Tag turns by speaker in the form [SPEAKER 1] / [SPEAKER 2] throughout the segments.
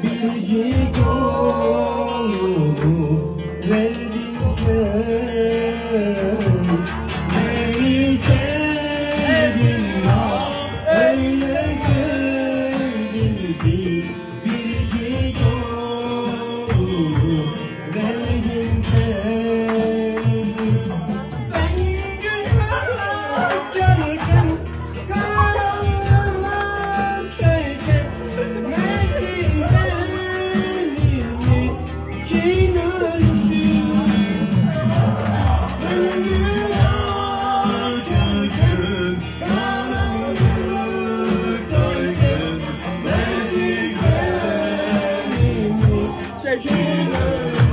[SPEAKER 1] biricik oğlumu verdin sen. Beni sevdin ya, öyle sevdin ki biricik oğlumu verdin sen. Ben günahkarken, karanlıktayken nesin benim için ölçtün? Ben günahkarken, karanlıktayken nesin benim için ölçtün?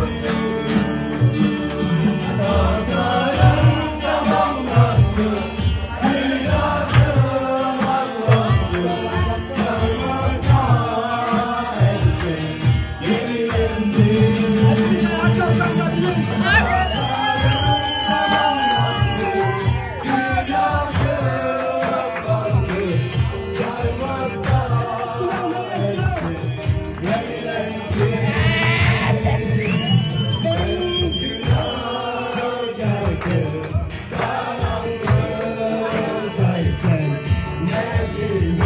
[SPEAKER 1] Karanlıktayken nesin